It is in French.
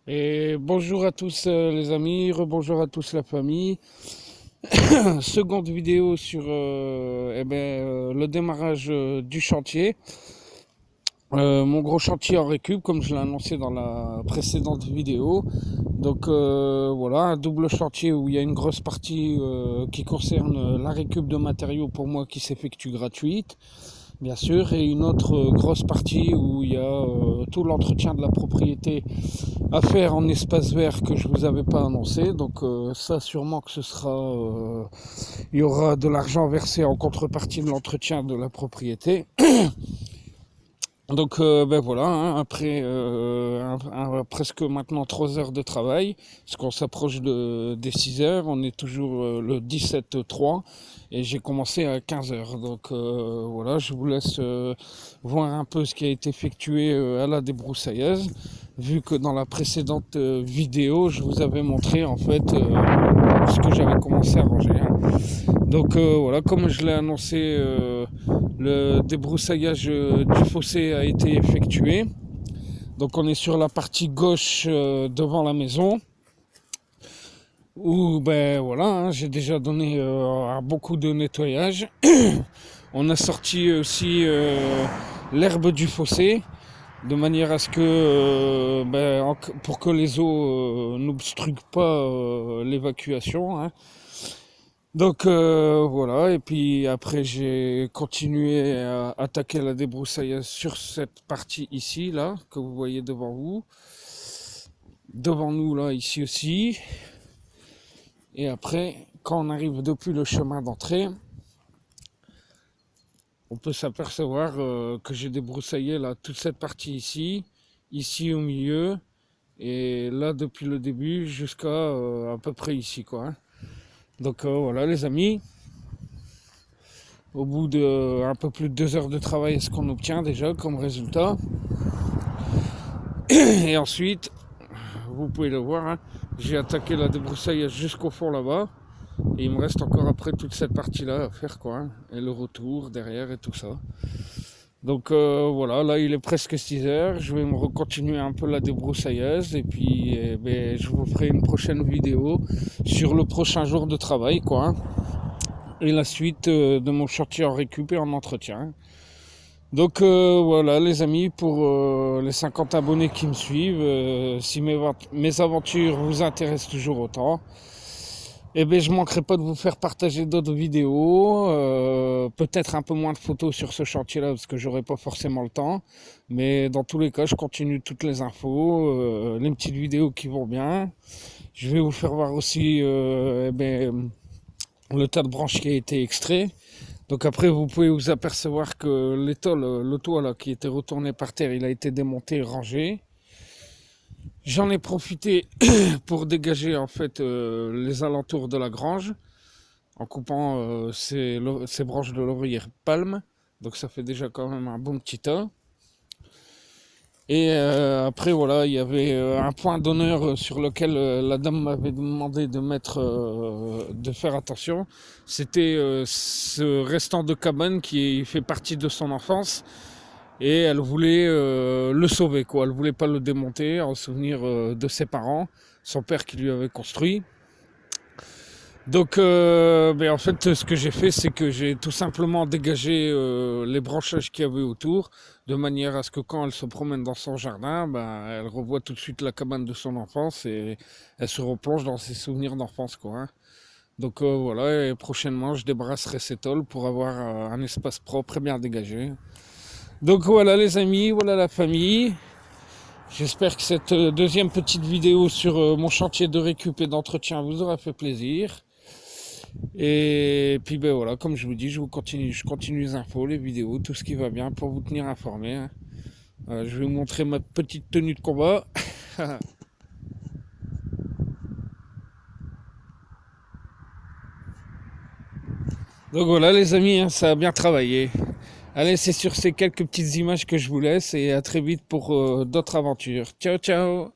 Et bonjour à tous les amis, rebonjour à tous la famille. Seconde vidéo sur le démarrage du chantier. Mon gros chantier en récup, comme je l'ai annoncé dans la précédente vidéo. Donc voilà, un double chantier où il y a une grosse partie qui concerne la récup de matériaux pour moi qui s'effectue gratuite, bien sûr, et une autre grosse partie où il y a tout l'entretien de la propriété à faire en espace vert que je vous avais pas annoncé. Donc ça sûrement que ce sera, il y aura de l'argent versé en contrepartie de l'entretien de la propriété. Donc ben voilà, hein, après presque maintenant 3 heures de travail, parce qu'on s'approche des 6 heures, on est toujours le 17-3 et j'ai commencé à 15 heures. Donc voilà, je vous laisse voir un peu ce qui a été effectué à la débroussailleuse, vu que dans la précédente vidéo, je vous avais montré en fait ce que j'avais commencé à ranger, hein. Donc voilà, comme je l'ai annoncé, le débroussaillage du fossé a été effectué. Donc on est sur la partie gauche devant la maison. Où ben voilà, hein, j'ai déjà donné beaucoup de nettoyage. On a sorti aussi l'herbe du fossé, de manière à ce que pour que les eaux n'obstruent pas l'évacuation, hein. Donc voilà, et puis après j'ai continué à attaquer la débroussailleuse sur cette partie ici, là, que vous voyez devant vous. Devant nous, là, ici aussi. Et après, quand on arrive depuis le chemin d'entrée, on peut s'apercevoir que j'ai débroussaillé là toute cette partie ici, ici au milieu, et là depuis le début jusqu'à à peu près ici, quoi, hein. Donc voilà les amis. Au bout de un peu plus de 2 heures de travail, ce qu'on obtient déjà comme résultat. Et ensuite, vous pouvez le voir, hein, j'ai attaqué la débroussaillage jusqu'au fond là-bas. Et il me reste encore après toute cette partie-là à faire, quoi, hein, et le retour derrière et tout ça. Donc voilà, là il est presque 6 heures. Je vais me continuer un peu la débroussailleuse. Et puis je vous ferai une prochaine vidéo sur le prochain jour de travail, quoi, hein, et la suite de mon chantier en récup et en entretien. Donc voilà les amis, pour les 50 abonnés qui me suivent, si mes aventures vous intéressent toujours autant, eh bien je ne manquerai pas de vous faire partager d'autres vidéos, peut-être un peu moins de photos sur ce chantier-là parce que j'aurai pas forcément le temps, mais dans tous les cas je continue toutes les infos, les petites vidéos qui vont bien. Je vais vous faire voir aussi le tas de branches qui a été extrait. Donc après, vous pouvez vous apercevoir que le toit là, qui était retourné par terre, il a été démonté et rangé. J'en ai profité pour dégager en fait les alentours de la grange en coupant ces branches de laurier palme. Donc ça fait déjà quand même un bon petit tas. Et après voilà, il y avait un point d'honneur sur lequel la dame m'avait demandé de faire attention. C'était ce restant de cabane qui fait partie de son enfance. Et elle voulait le sauver, quoi. Elle voulait pas le démonter en souvenir de ses parents, son père qui lui avait construit. Donc, en fait, ce que j'ai fait, c'est que j'ai tout simplement dégagé les branchages qu'il y avait autour, de manière à ce que quand elle se promène dans son jardin, elle revoit tout de suite la cabane de son enfance et elle se replonge dans ses souvenirs d'enfance, quoi, hein. Donc voilà, et prochainement, je débarrasserai cet tôle pour avoir un espace propre et bien dégagé. Donc voilà les amis, voilà la famille. J'espère que cette deuxième petite vidéo sur mon chantier de récup et d'entretien vous aura fait plaisir. Et puis ben voilà, comme je vous dis, je continue les infos, les vidéos, tout ce qui va bien pour vous tenir informé, hein. Je vais vous montrer ma petite tenue de combat. Donc voilà les amis, hein, ça a bien travaillé. Allez, c'est sur ces quelques petites images que je vous laisse et à très vite pour d'autres aventures. Ciao ciao.